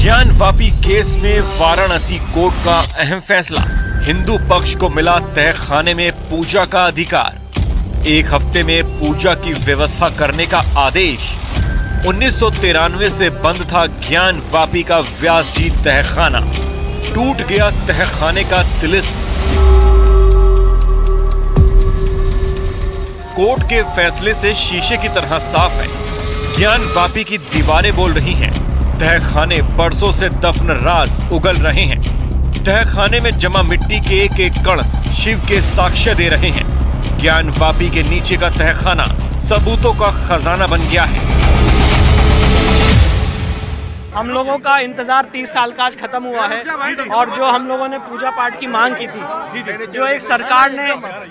ज्ञान वापी केस में वाराणसी कोर्ट का अहम फैसला। हिंदू पक्ष को मिला तहखाने में पूजा का अधिकार। एक हफ्ते में पूजा की व्यवस्था करने का आदेश। 1993 से बंद था ज्ञान वापी का व्यास जी तहखाना। टूट गया तहखाने का तिलिस्म। कोर्ट के फैसले से शीशे की तरह साफ है, ज्ञान वापी की दीवारें बोल रही हैं। तहखाने बरसों से दफन राज उगल रहे हैं। तहखाने में जमा मिट्टी के एक एक कण शिव के साक्ष्य दे रहे हैं। ज्ञान वापी के नीचे का तहखाना सबूतों का खजाना बन गया है। हम लोगों का इंतजार 30 साल का आज खत्म हुआ है और जो हम लोगों ने पूजा पाठ की मांग की थी, जो एक सरकार ने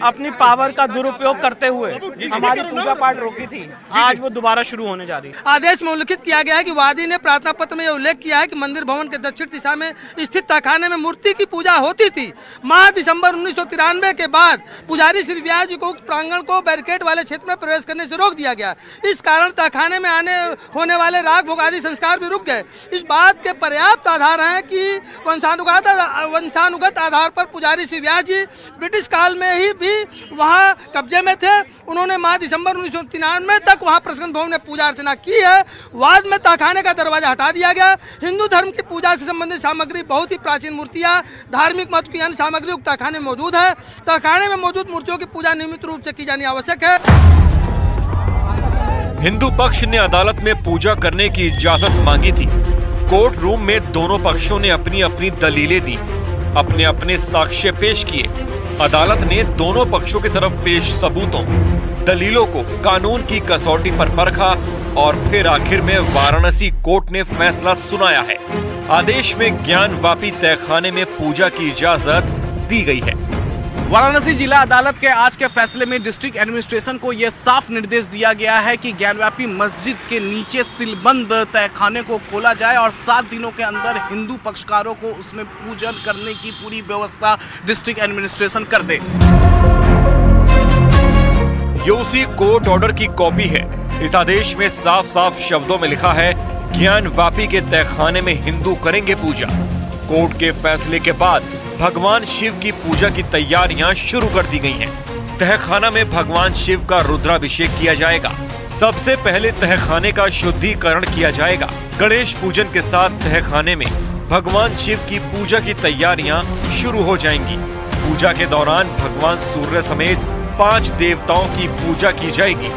अपनी पावर का दुरुपयोग करते हुए हमारी पूजा पाठ रोकी थी, आज वो दोबारा शुरू होने जा रही है। आदेश में उल्लिखित किया गया है कि वादी ने प्रार्थना पत्र में यह उल्लेख किया है कि मंदिर भवन के दक्षिण दिशा में स्थित तहखाने में मूर्ति की पूजा होती थी। माह दिसंबर 1993 के बाद पुजारी श्री व्यास जी को उक्त प्रांगण को बैरिकेड वाले क्षेत्र में प्रवेश करने से रोक दिया गया। इस कारण तहखाने में होने वाले राग भोग आदि संस्कार भी रुक गए। इस बात के पर्याप्त आधार हैं कि वंशानुगत आधार पर पुजारी श्री व्यास जी ब्रिटिश काल में ही भी वहां कब्जे में थे। उन्होंने माह दिसंबर 1993 तक वहां प्रसन्न भवन में पूजा अर्चना की है। बाद में तहखाने का दरवाजा हटा दिया गया। हिंदू धर्म की पूजा से संबंधित सामग्री, बहुत ही प्राचीन मूर्तियां, धार्मिक महत्व की अन्य सामग्री उक्त तहखाने में मौजूद है। तहखाने में मौजूद मूर्तियों की पूजा नियमित रूप से की जानी आवश्यक है। हिंदू पक्ष ने अदालत में पूजा करने की इजाजत मांगी थी। कोर्ट रूम में दोनों पक्षों ने अपनी अपनी दलीलें दी, अपने अपने साक्ष्य पेश किए। अदालत ने दोनों पक्षों की तरफ पेश सबूतों, दलीलों को कानून की कसौटी पर परखा और फिर आखिर में वाराणसी कोर्ट ने फैसला सुनाया है। आदेश में ज्ञान वापी तहखाने में पूजा की इजाजत दी गई है। वाराणसी जिला अदालत के आज के फैसले में डिस्ट्रिक्ट एडमिनिस्ट्रेशन को यह साफ निर्देश दिया गया है कि ज्ञानव्यापी मस्जिद के नीचे सीलबंद तहखाने को खोला जाए और 7 दिनों के अंदर हिंदू पक्षकारों को उसमें पूजन करने की पूरी व्यवस्था डिस्ट्रिक्ट एडमिनिस्ट्रेशन कर दे। ये उसी कोर्ट ऑर्डर की कॉपी है। इस आदेश में साफ साफ शब्दों में लिखा है, ज्ञान वापी के तहखाने में हिंदू करेंगे पूजा। कोर्ट के फैसले के बाद भगवान शिव की पूजा की तैयारियां शुरू कर दी गई हैं। तहखाना में भगवान शिव का रुद्राभिषेक किया जाएगा। सबसे पहले तहखाने का शुद्धिकरण किया जाएगा। गणेश पूजन के साथ तहखाने में भगवान शिव की पूजा की तैयारियां शुरू हो जाएंगी। पूजा के दौरान भगवान सूर्य समेत 5 देवताओं की पूजा की जाएगी।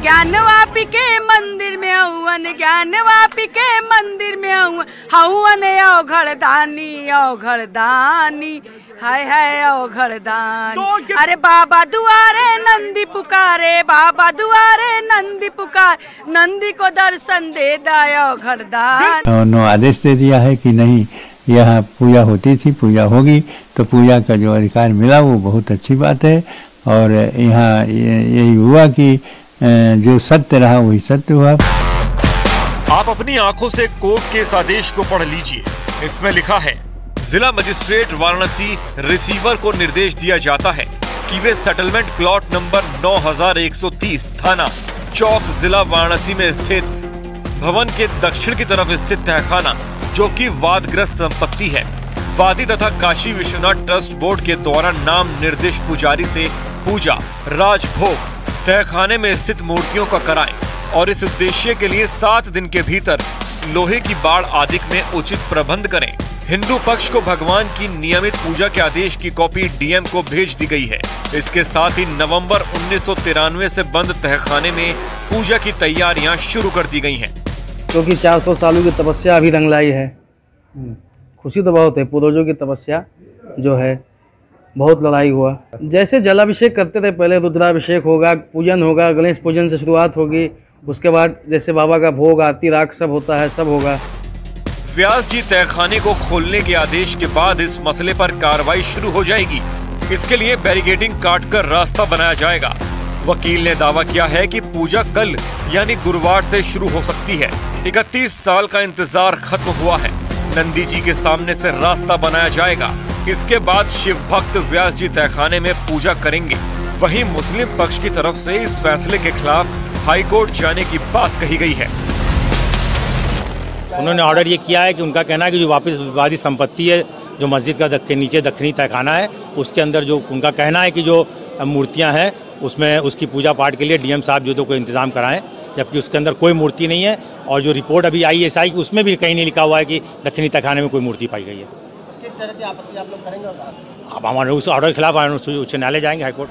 ज्ञान वापी के मंदिर में हवन, ज्ञान वापी के मंदिर में हवन औघड़दानी, औघड़दानी, हाय हाय औघड़दानी। अरे बाबा दुआरे नंदी पुकारे, बाबा दुआरे नंदी पुकार, नंदी को दर्शन दे दाया औघड़दान। आदेश दे दिया है कि नहीं, यहाँ पूजा होती थी, पूजा होगी, तो पूजा का जो अधिकार मिला वो बहुत अच्छी बात है। और यहाँ यही हुआ कि जो सत्य रहा वही सत्य हुआ। आप अपनी आंखों से कोर्ट के इस आदेश को पढ़ लीजिए। इसमें लिखा है, जिला मजिस्ट्रेट वाराणसी रिसीवर को निर्देश दिया जाता है कि वे सेटलमेंट प्लॉट नंबर 9130 थाना चौक जिला वाराणसी में स्थित भवन के दक्षिण की तरफ स्थित तहखाना, जो कि वादग्रस्त संपत्ति है, वादी तथा काशी विश्वनाथ ट्रस्ट बोर्ड के द्वारा नाम निर्दिष्ट पुजारी से पूजा राजभोग तहखाने में स्थित मूर्तियों का कराएं और इस उद्देश्य के लिए 7 दिन के भीतर लोहे की बाड़ आदि में उचित प्रबंध करें। हिंदू पक्ष को भगवान की नियमित पूजा के आदेश की कॉपी डीएम को भेज दी गई है। इसके साथ ही नवंबर 1993 से बंद तहखाने में पूजा की तैयारियां शुरू कर दी गई हैं। क्योंकि 400 सालों की तपस्या अभी रंग लाई है। खुशी तो बहुत है, पूर्वजों की तपस्या जो है, बहुत लड़ाई हुआ। जैसे जलाभिषेक करते थे, पहले रुद्राभिषेक होगा, पूजन होगा, गणेश पूजन से शुरुआत होगी, उसके बाद जैसे बाबा का भोग, आरती, राग सब होता है, सब होगा। व्यास जी तहखाने को खोलने के आदेश के बाद इस मसले पर कार्रवाई शुरू हो जाएगी। इसके लिए बैरिकेडिंग काटकर रास्ता बनाया जाएगा। वकील ने दावा किया है कि पूजा कल यानी गुरुवार से शुरू हो सकती है। 31 साल का इंतजार खत्म हुआ है। नंदी जी के सामने से रास्ता बनाया जाएगा। इसके बाद शिव भक्त व्यास जी तहखाने में पूजा करेंगे। वहीं मुस्लिम पक्ष की तरफ से इस फैसले के खिलाफ हाईकोर्ट जाने की बात कही गई है। उन्होंने ऑर्डर ये किया है कि उनका कहना है कि जो वापस विवादित संपत्ति है, जो मस्जिद का के नीचे दक्षिणी तहखाना है, उसके अंदर जो उनका कहना है कि जो मूर्तियां हैं उसमें उसकी पूजा पाठ के लिए डीएम साहब जो तो कोई इंतजाम कराएं, जबकि उसके अंदर कोई मूर्ति नहीं है। और जो रिपोर्ट अभी आई SI की, उसमें भी कहीं नहीं लिखा हुआ है कि दक्षिणी तहखाने में कोई मूर्ति पाई गई है। किस तरह की आपत्ति आप लोग करेंगे? अब हमारे उस ऑर्डर के खिलाफ उच्च न्यायालय जाएंगे, हाईकोर्ट।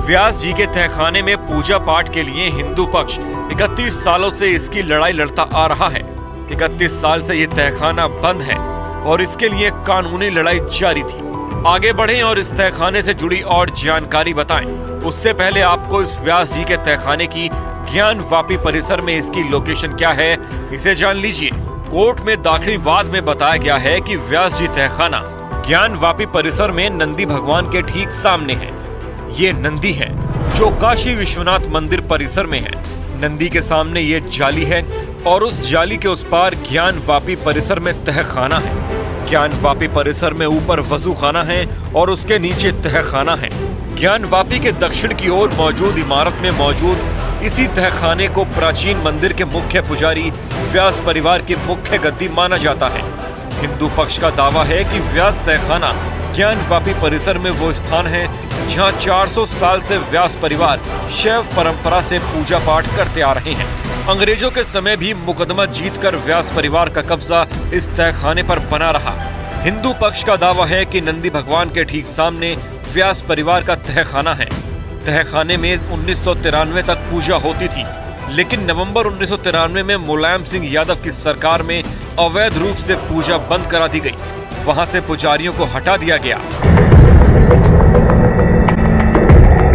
व्यास जी के तहखाने में पूजा पाठ के लिए हिंदू पक्ष 31 सालों से इसकी लड़ाई लड़ता आ रहा है। 31 साल से ये तहखाना बंद है और इसके लिए कानूनी लड़ाई जारी थी। आगे बढ़ें और इस तहखाने से जुड़ी और जानकारी बताएं। उससे पहले आपको इस व्यास जी के तहखाने की ज्ञानवापी परिसर में इसकी लोकेशन क्या है, इसे जान लीजिए। कोर्ट में दाखिल वाद में बताया गया है कि व्यास जी तहखाना ज्ञानवापी परिसर में नंदी भगवान के ठीक सामने है। ये नंदी है जो काशी विश्वनाथ मंदिर परिसर में है। नंदी के सामने ये जाली है और उस जाली के उस पार ज्ञानवापी परिसर में तहखाना है। ज्ञानवापी परिसर में ऊपर वजूखाना है और उसके नीचे तहखाना है। ज्ञानवापी के दक्षिण की ओर मौजूद इमारत में मौजूद इसी तहखाने को प्राचीन मंदिर के मुख्य पुजारी व्यास परिवार की मुख्य गद्दी माना जाता है। हिंदू पक्ष का दावा है कि व्यास तहखाना ज्ञानवापी परिसर में वो स्थान है जहां 400 साल से व्यास परिवार शैव परंपरा से पूजा पाठ करते आ रहे हैं। अंग्रेजों के समय भी मुकदमा जीतकर व्यास परिवार का कब्जा इस तहखाने पर बना रहा। हिंदू पक्ष का दावा है कि नंदी भगवान के ठीक सामने व्यास परिवार का तहखाना है। तहखाने में 1993 तक पूजा होती थी, लेकिन नवंबर 1993 में मुलायम सिंह यादव की सरकार में अवैध रूप से पूजा बंद करा दी गई। वहां से पुजारियों को हटा दिया गया।